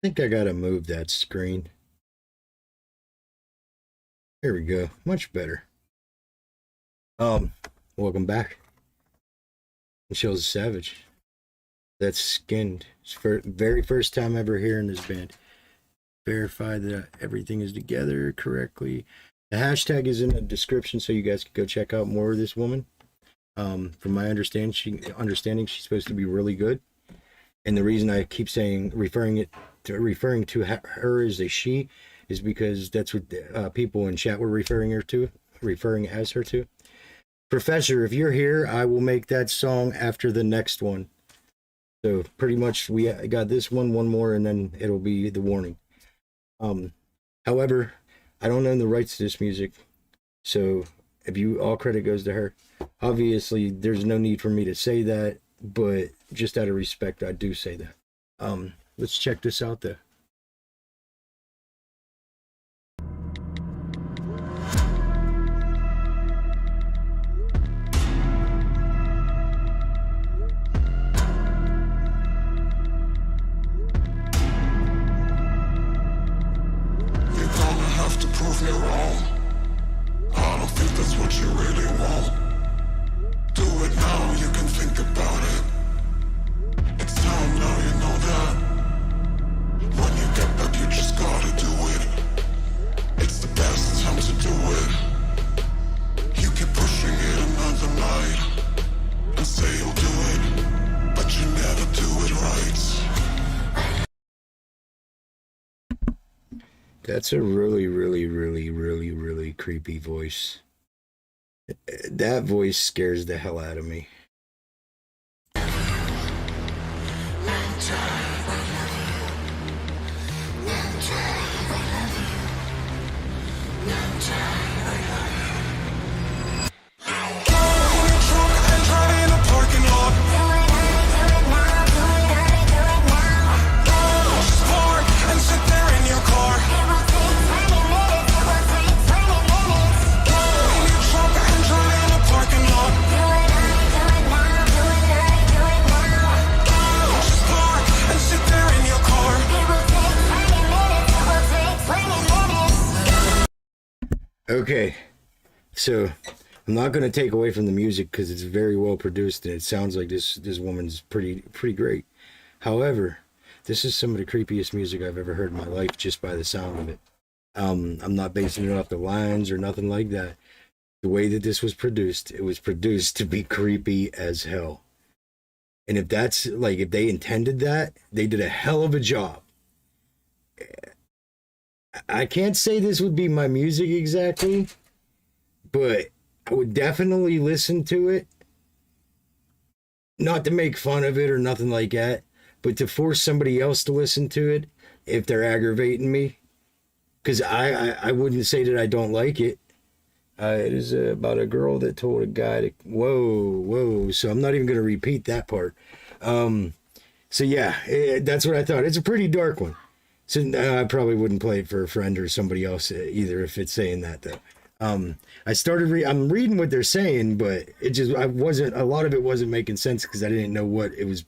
think I gotta move that screen. There we go. Much better. Welcome back. cHiLzTheSavage. That's Skynd. It's for very first time ever hearing this band. Verify that everything is together correctly. The hashtag is in the description, so you guys can go check out more of this woman. From my understanding, she's supposed to be really good. And the reason I keep saying referring to her as a she is because that's what people in chat were referring as her to. Professor, if you're here, I will make that song after the next one. So pretty much we got this one more, and then it'll be the warning. However, I don't own the rights to this music, so all credit goes to her. Obviously, there's no need for me to say that, but just out of respect, I do say that. Let's check this out though. Prove me wrong. I don't think that's what you really want. Do it now, you can think about it. It's time now, you know that. When you get back, you just gotta do it. It's the best time to do it. You keep pushing it another night and say you'll do it, but you never do it right. That's a really, really, really, really, really creepy voice. That voice scares the hell out of me. Okay, so I'm not going to take away from the music because it's very well produced and it sounds like this woman's pretty great. However, this is some of the creepiest music I've ever heard in my life just by the sound of it. I'm not basing it off the lines or nothing like that. The way that this was produced, it was produced to be creepy as hell. And if that's like, if they intended that, they did a hell of a job. I can't say this would be my music exactly, but I would definitely listen to it. Not to make fun of it or nothing like that, but to force somebody else to listen to it if they're aggravating me. Because I wouldn't say that I don't like it. It is about a girl that told a guy to, whoa. So I'm not even going to repeat that part. So yeah, that's what I thought. It's a pretty dark one. So I probably wouldn't play it for a friend or somebody else either if it's saying that though. I'm reading what they're saying, but a lot of it wasn't making sense because I didn't know what it was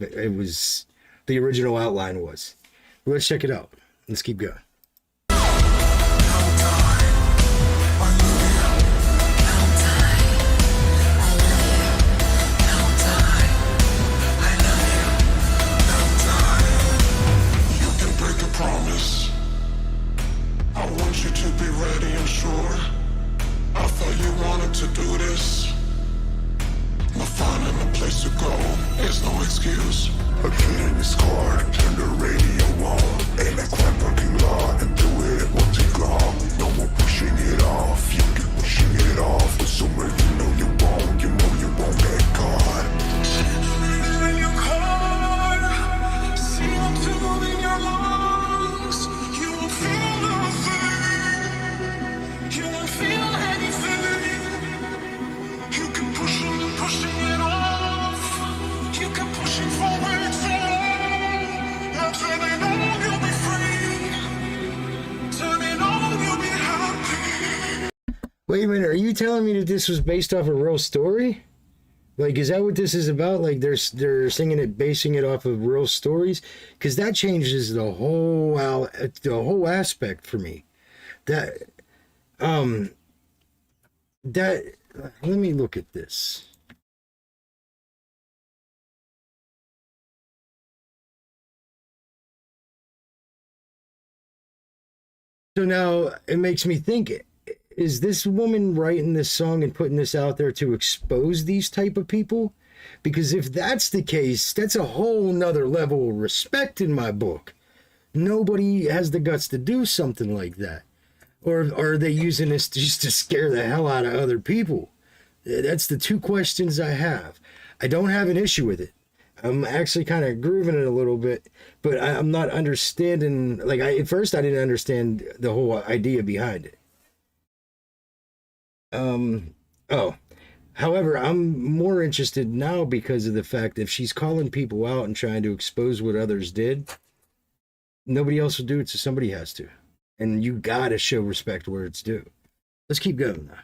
the original outline was. Let's check it out. Let's keep going. To do this, not finding a place to go is no excuse. A kid in his car, turn the radio on, in a crap parking lot, and do it at one take off. No more pushing it off, you keep pushing it off. The sooner you know you won't get caught. See the radio in your car, see them tune in your lungs. You will feel nothing, you won't feel anything. Pushing it off, you can push it forward so long. Until they know you'll be free, till they know you'll be happy. Wait a minute, are you telling me that this was based off a real story? Like, is that what this is about? Like, they're singing it, basing it off of real stories, because that changes the whole aspect for me. That that let me look at this. So now it makes me think, is this woman writing this song and putting this out there to expose these type of people? Because if that's the case, that's a whole nother level of respect in my book. Nobody has the guts to do something like that. Or are they using this just to scare the hell out of other people? That's the two questions I have. I don't have an issue with it. I'm actually kind of grooving it a little bit, but I'm not understanding. Like, at first I didn't understand the whole idea behind it. Oh, however, I'm more interested now because of the fact if she's calling people out and trying to expose what others did, nobody else will do it, so somebody has to. And you gotta show respect where it's due. Let's keep going now.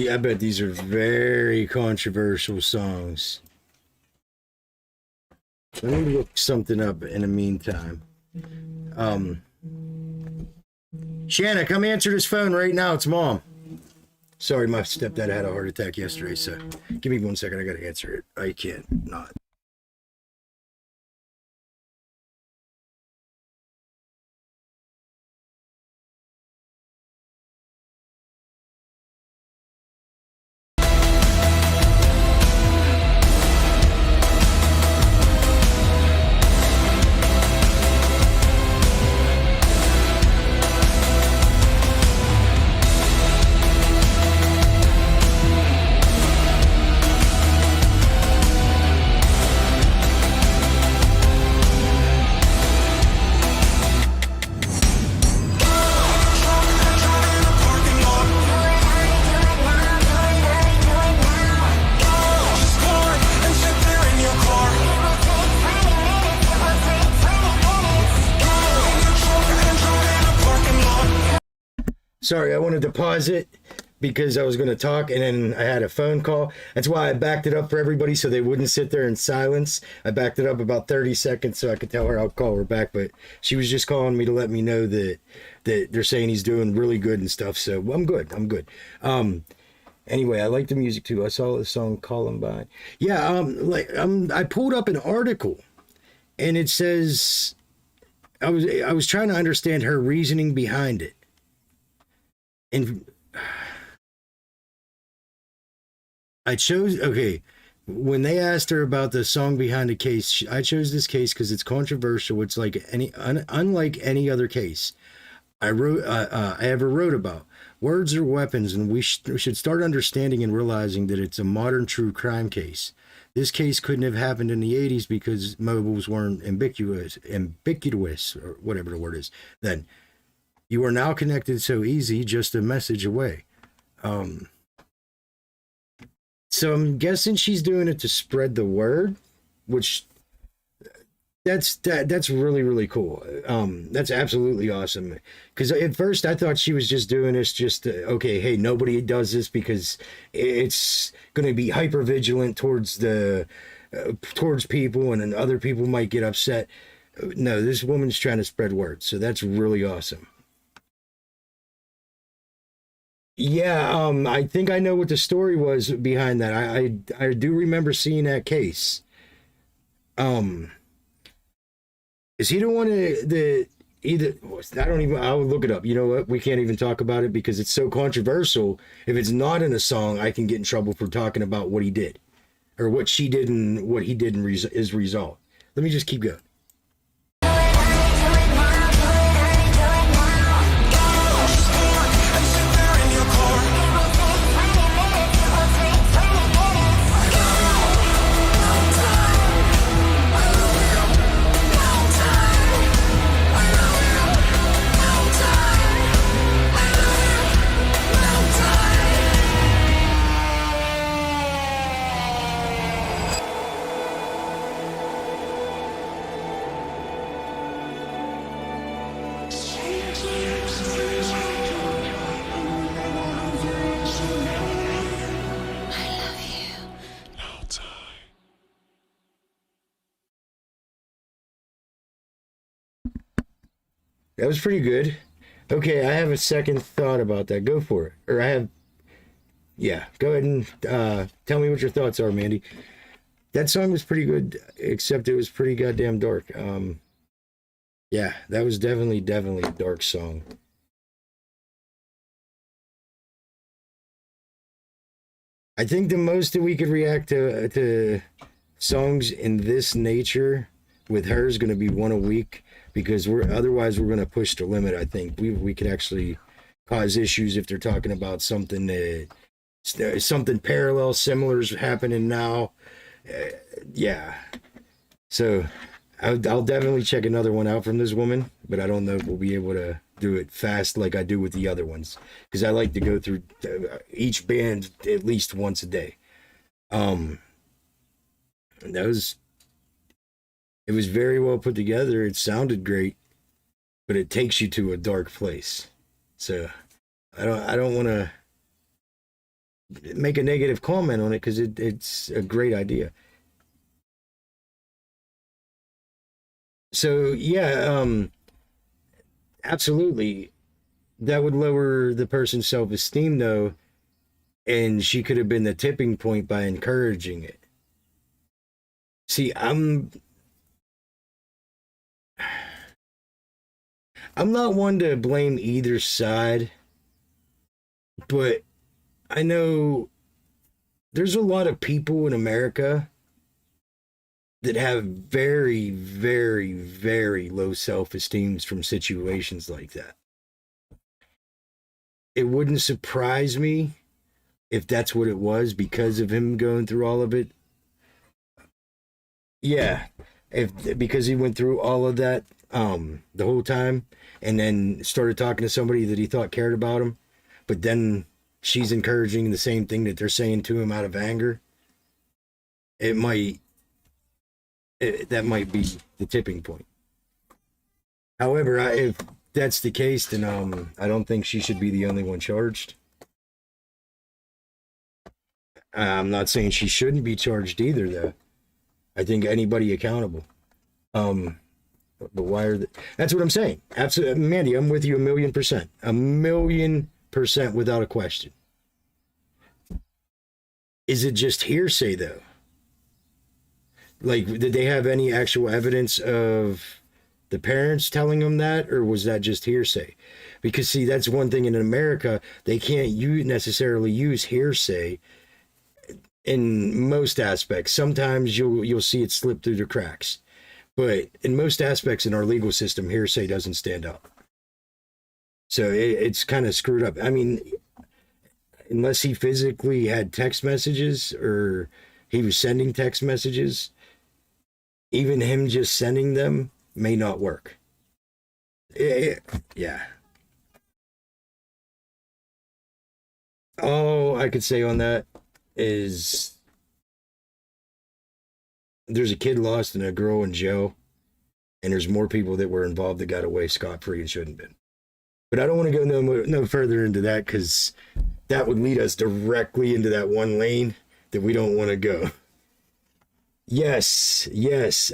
I bet these are very controversial songs. Let me look something up in the meantime. Shanna, come answer this phone right now. It's Mom. Sorry, my stepdad had a heart attack yesterday, so give me 1 second. I gotta answer it. I can't not. Sorry, I wanted to pause it because I was going to talk and then I had a phone call. That's why I backed it up for everybody so they wouldn't sit there in silence. I backed it up about 30 seconds so I could tell her I'll call her back. But she was just calling me to let me know that they're saying he's doing really good and stuff. So I'm good. Anyway, I like the music too. I saw the song Columbine. Yeah, I pulled up an article and it says I was trying to understand her reasoning behind it. And I chose, okay, when they asked her about the song behind the case, I chose this case because it's controversial. It's like unlike any other case I ever wrote about. Words are weapons, and we should start understanding and realizing that it's a modern true crime case. This case couldn't have happened in the 80s because mobiles weren't ubiquitous, or whatever the word is, then. You are now connected so easy, just a message away. So I'm guessing she's doing it to spread the word, which That's really really cool. That's absolutely awesome. Because at first I thought she was just doing this just okay. Hey, nobody does this because it's going to be hyper vigilant towards the towards people, and then other people might get upset. No, this woman's trying to spread word, so that's really awesome. Yeah, I think I know what the story was behind that. I do remember seeing that case. Um, is he the one that either I don't even I'll look it up. You know what? We can't even talk about it because it's so controversial. If it's not in a song, I can get in trouble for talking about what he did or what she did and what he did in his result. Let me just keep going. That was pretty good. Okay, I have a second thought about that. Go for it. Or I have, yeah, go ahead and tell me what your thoughts are, Mandy. That song was pretty good, except it was pretty goddamn dark. Yeah, that was definitely a dark song. I think the most that we could react to songs in this nature with her is going to be one a week because we're going to push the limit. I think we could actually cause issues if they're talking about something something parallel, similar is happening now. Yeah, so I'll definitely check another one out from this woman, but I don't know if we'll be able to do it fast like I do with the other ones because I like to go through each band at least once a day. Um, that was it was very well put together. It sounded great, but it takes you to a dark place. So I don't want to make a negative comment on it because it's a great idea. So yeah, absolutely. That would lower the person's self-esteem though, and she could have been the tipping point by encouraging it. See, I'm not one to blame either side, but I know there's a lot of people in America that have very low self-esteems from situations like that. It wouldn't surprise me if that's what it was because of him going through all of it. Yeah, if because he went through all of that the whole time and then started talking to somebody that he thought cared about him, but then she's encouraging the same thing that they're saying to him out of anger. It might that might be the tipping point. However, if that's the case, then I don't think she should be the only one charged. I'm not saying she shouldn't be charged either, though. I think anybody accountable. Um, but why are that's what I'm saying. Absolutely, Mandy, I'm with you 1,000,000%, 1,000,000% without a question. Is it just hearsay though? Like, did they have any actual evidence of the parents telling them that, or was that just hearsay? Because see, that's one thing in America, they can't necessarily use hearsay in most aspects. Sometimes you'll see it slip through the cracks, but in most aspects in our legal system, hearsay doesn't stand up. So it's kind of screwed up. I mean, unless he physically had text messages or he was sending text messages, even him just sending them may not work. Yeah. All I could say on that is there's a kid lost and a girl in jail. and there's more people that were involved that got away scot-free and shouldn't have been. But I don't want to go no further into that, because that would lead us directly into that one lane that we don't want to go. Yes,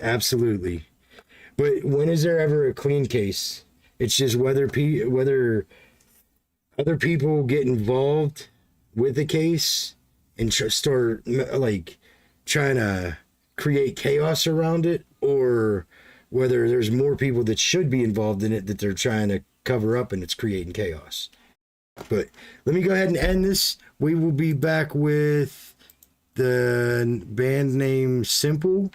absolutely. But when is there ever a clean case? It's just whether other people get involved with the case and start like trying to create chaos around it, or whether there's more people that should be involved in it that they're trying to cover up and it's creating chaos. But let me go ahead and end this. We will be back with the band name Simple,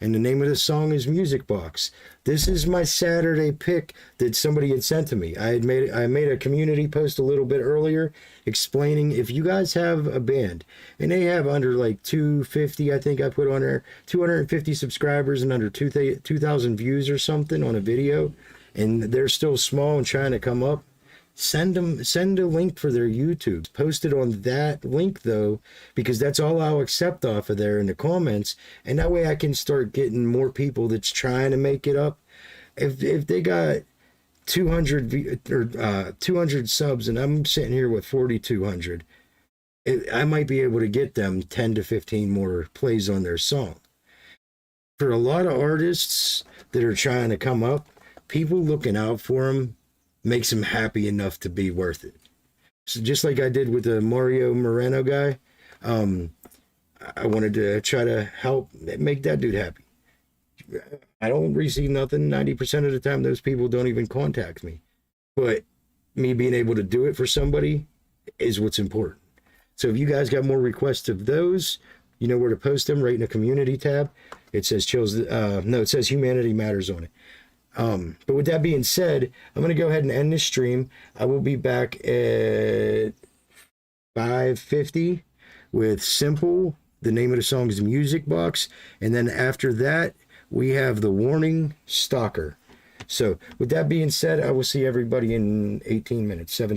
and the name of the song is Music Box. This is my Saturday pick that somebody had sent to me. I made a community post a little bit earlier explaining, if you guys have a band and they have under like 250, I think I put on there, 250 subscribers and under 2,000 views or something on a video, and they're still small and trying to come up, send a link for their YouTube. Post it on that link though, because that's all I'll accept off of there in the comments, and that way I can start getting more people that's trying to make it up. If they got 200 subs and I'm sitting here with 4,200, I might be able to get them 10 to 15 more plays on their song. For a lot of artists that are trying to come up, people looking out for them makes them happy enough to be worth it. So just like I did with the Mario Moreno guy, I wanted to try to help make that dude happy. I don't receive nothing 90% of the time. Those people don't even contact me. But me being able to do it for somebody is what's important. So if you guys got more requests of those, you know where to post them, right in the community tab. It says it says Humanity Matters on it. But with that being said, I'm going to go ahead and end this stream. I will be back at 5:50 with Simple. The name of the song is Music Box. And then after that, we have The Warning, Stalker. So with that being said, I will see everybody in 18 minutes, 17.